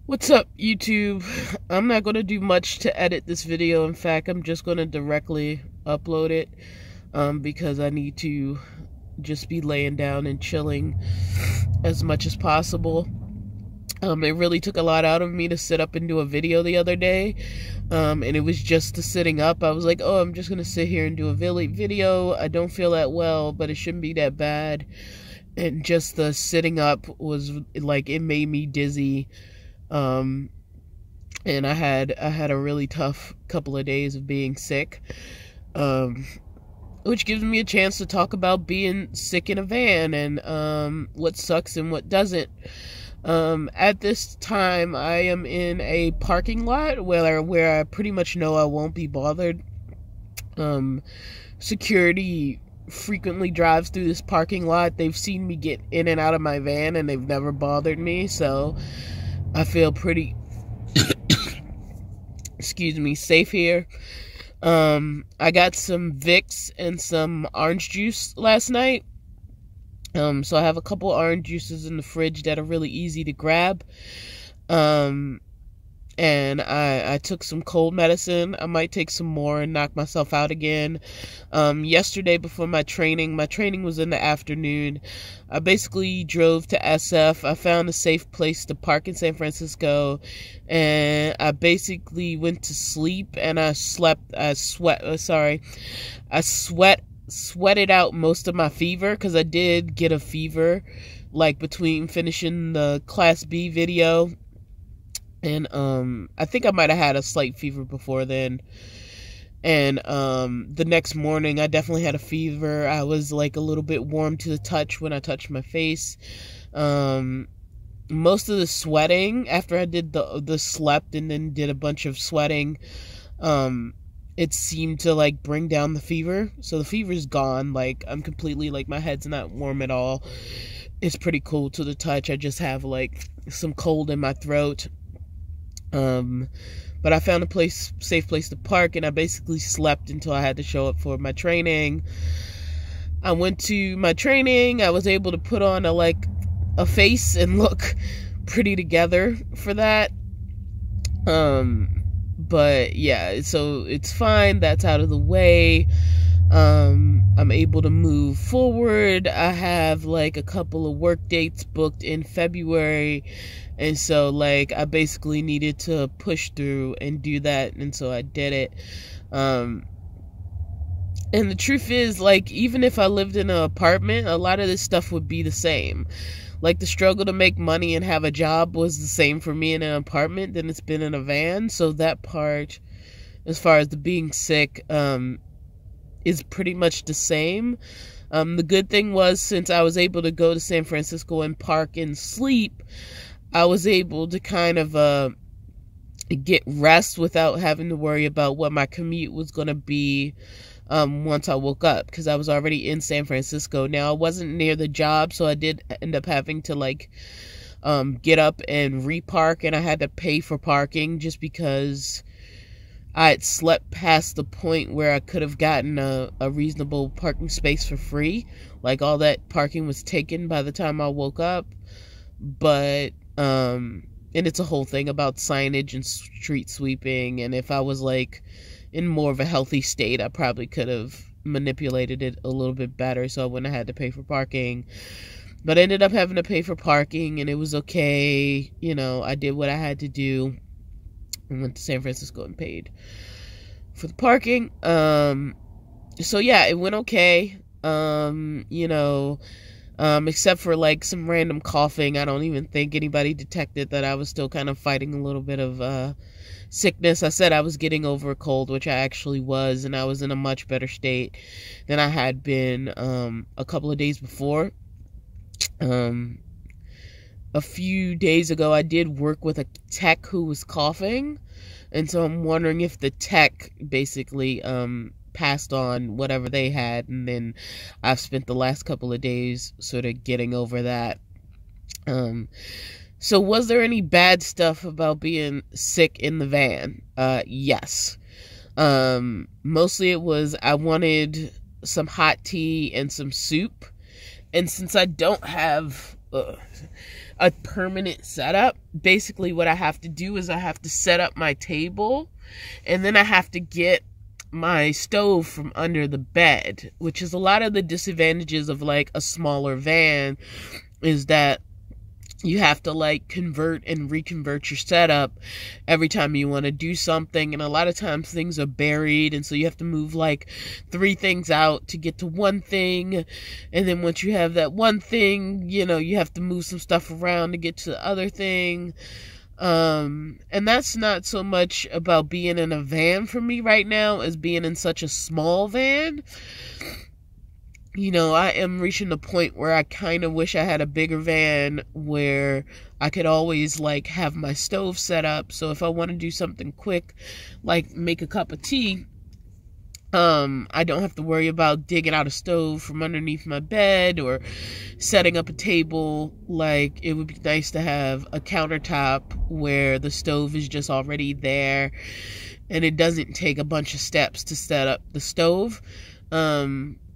What's up, YouTube? I'm not going to do much to edit this video. In fact, I'm just going to directly upload it because I need to just be laying down and chilling as much as possible. It really took a lot out of me to sit up and do a video the other day, and it was just the sitting up. I was like, oh, I'm just going to sit here and do a video. I don't feel that well, but it shouldn't be that bad. And just the sitting up was like, it made me dizzy. And I had a really tough couple of days of being sick, which gives me a chance to talk about being sick in a van and what sucks and what doesn't. At this time, I am in a parking lot where I pretty much know I won't be bothered. Security frequently drives through this parking lot. They've seen me get in and out of my van, and they've never bothered me, so I feel pretty, excuse me, safe here. I got some Vicks and some orange juice last night. So I have a couple orange juices in the fridge that are really easy to grab. And I took some cold medicine. I might take some more and knock myself out again. Yesterday before my training was in the afternoon. I basically drove to SF. I found a safe place to park in San Francisco, and I basically went to sleep, and I sweated out most of my fever, because I did get a fever, like, between finishing the Class B video, and I think I might have had a slight fever before then. And the next morning, I definitely had a fever. I was like a little bit warm to the touch when I touched my face. Most of the sweating, after I did the slept and then did a bunch of sweating, it seemed to like bring down the fever. So the fever's gone. Like, I'm completely, like, my head's not warm at all. It's pretty cool to the touch. I just have like some cold in my throat. But I found a safe place to park, and I basically slept until I had to show up for my training. I went to my training. I was able to put on a face and look pretty together for that. But yeah, so it's fine. That's out of the way. I'm able to move forward. I have like a couple of work dates booked in February, and so like I basically needed to push through and do that, and so I did it. And the truth is, like, even if I lived in an apartment, a lot of this stuff would be the same. Like, the struggle to make money and have a job was the same for me in an apartment than it's been in a van. So that part, as far as the being sick, is pretty much the same. The good thing was, since I was able to go to San Francisco and park and sleep, I was able to kind of get rest without having to worry about what my commute was going to be once I woke up, because I was already in San Francisco. Now, I wasn't near the job, so I did end up having to like get up and repark, and I had to pay for parking just because I had slept past the point where I could have gotten a reasonable parking space for free. Like, all that parking was taken by the time I woke up. But and it's a whole thing about signage and street sweeping, and if I was like in more of a healthy state, I probably could have manipulated it a little bit better, so I wouldn't have had to pay for parking. But I ended up having to pay for parking, and it was okay. You know, I did what I had to do. I went to San Francisco and paid for the parking. So yeah, it went okay. You know, except for like some random coughing. I don't even think anybody detected that I was still kind of fighting a little bit of sickness. I said I was getting over a cold, which I actually was, and I was in a much better state than I had been a couple of days before. A few days ago, I did work with a tech who was coughing, and so I'm wondering if the tech basically passed on whatever they had, and then I've spent the last couple of days sort of getting over that. So was there any bad stuff about being sick in the van? Yes. Mostly it was I wanted some hot tea and some soup, and since I don't have a permanent setup. Basically what I have to do is I have to set up my table, and then I have to get my stove from under the bed, which is a lot of the disadvantages of like a smaller van, is that you have to like convert and reconvert your setup every time you want to do something. And a lot of times things are buried. And so you have to move like 3 things out to get to one thing. And then once you have that one thing, you know, you have to move some stuff around to get to the other thing. And that's not so much about being in a van for me right now as being in such a small van. You know, I am reaching the point where I kind of wish I had a bigger van where I could always, like, have my stove set up. So if I want to do something quick, like make a cup of tea, I don't have to worry about digging out a stove from underneath my bed or setting up a table. Like, it would be nice to have a countertop where the stove is just already there and it doesn't take a bunch of steps to set up the stove.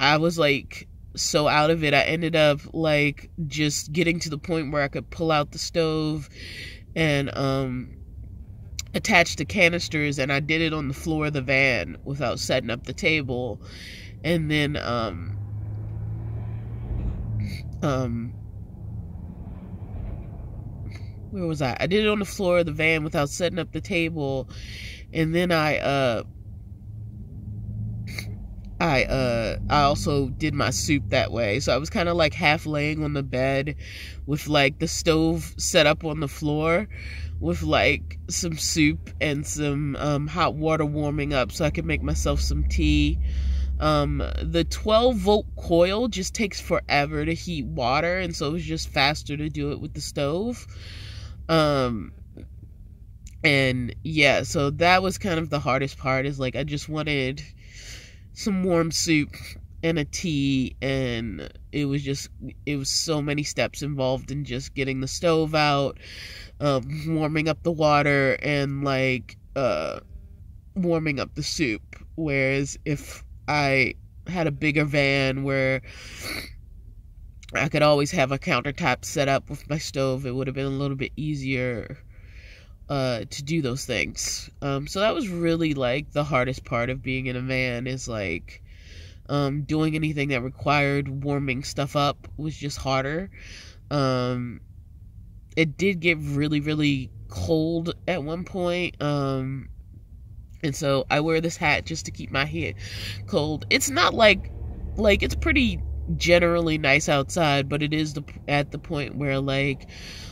I was like so out of it. I ended up like just getting to the point where I could pull out the stove and attach the canisters, and I did it on the floor of the van without setting up the table. And then where was I? I did it on the floor of the van without setting up the table, and then I also did my soup that way. So I was kind of like half laying on the bed with like the stove set up on the floor with like some soup and some hot water warming up so I could make myself some tea. The 12-volt coil just takes forever to heat water, and so it was just faster to do it with the stove. And yeah, so that was kind of the hardest part, is like I just wanted some warm soup and a tea, and it was so many steps involved in just getting the stove out, warming up the water, and like warming up the soup. Whereas if I had a bigger van where I could always have a countertop set up with my stove, it would have been a little bit easier to do those things. So that was really like the hardest part of being in a van, is like doing anything that required warming stuff up was just harder. It did get really, really cold at one point. And so I wear this hat just to keep my head cold. It's not like it's pretty generally nice outside, but it is at the point where like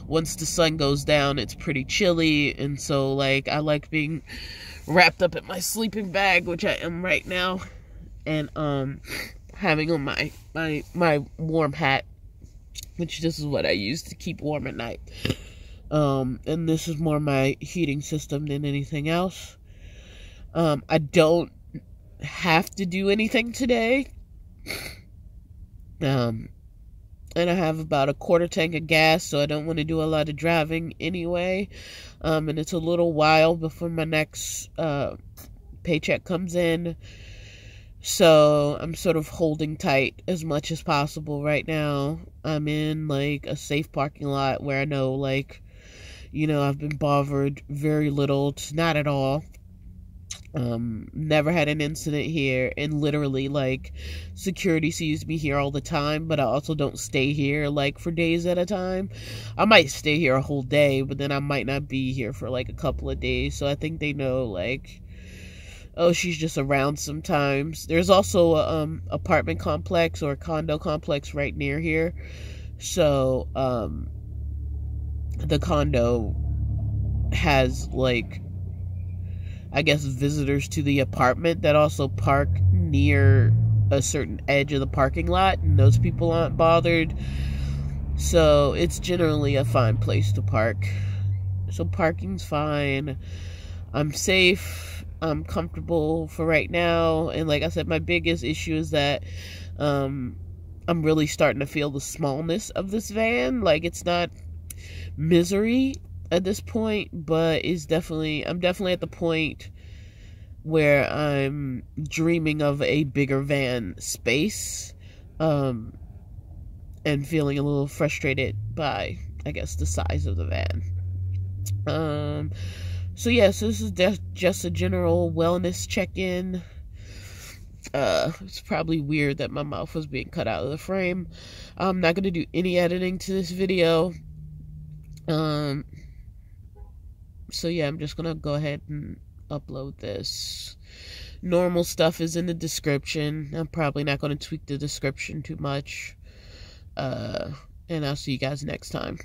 once the sun goes down, it's pretty chilly. And so like I like being wrapped up in my sleeping bag, which I am right now, and having on my warm hat, which this is what I use to keep warm at night. And this is more my heating system than anything else. I don't have to do anything today. And I have about a quarter tank of gas, so I don't want to do a lot of driving anyway. And it's a little while before my next paycheck comes in. So I'm sort of holding tight as much as possible right now. I'm in like a safe parking lot where I know, like, you know, I've been bothered very little to not at all. Never had an incident here, and literally like security sees me here all the time, but I also don't stay here like for days at a time. I might stay here a whole day, but then I might not be here for like a couple of days. So I think they know, like, oh, she's just around sometimes. There's also a apartment complex or a condo complex right near here. So the condo has like, I guess, visitors to the apartment that also park near a certain edge of the parking lot, and those people aren't bothered. So it's generally a fine place to park. So parking's fine. I'm safe. I'm comfortable for right now. And like I said, my biggest issue is that I'm really starting to feel the smallness of this van. Like, it's not misery at this point, but I'm definitely at the point where I'm dreaming of a bigger van space, and feeling a little frustrated by I guess, the size of the van. So yeah, so this is just a general wellness check-in. It's probably weird that my mouth was being cut out of the frame. I'm not gonna do any editing to this video. So yeah, I'm just gonna go ahead and upload this. Normal stuff is in the description. I'm probably not gonna tweak the description too much. And I'll see you guys next time.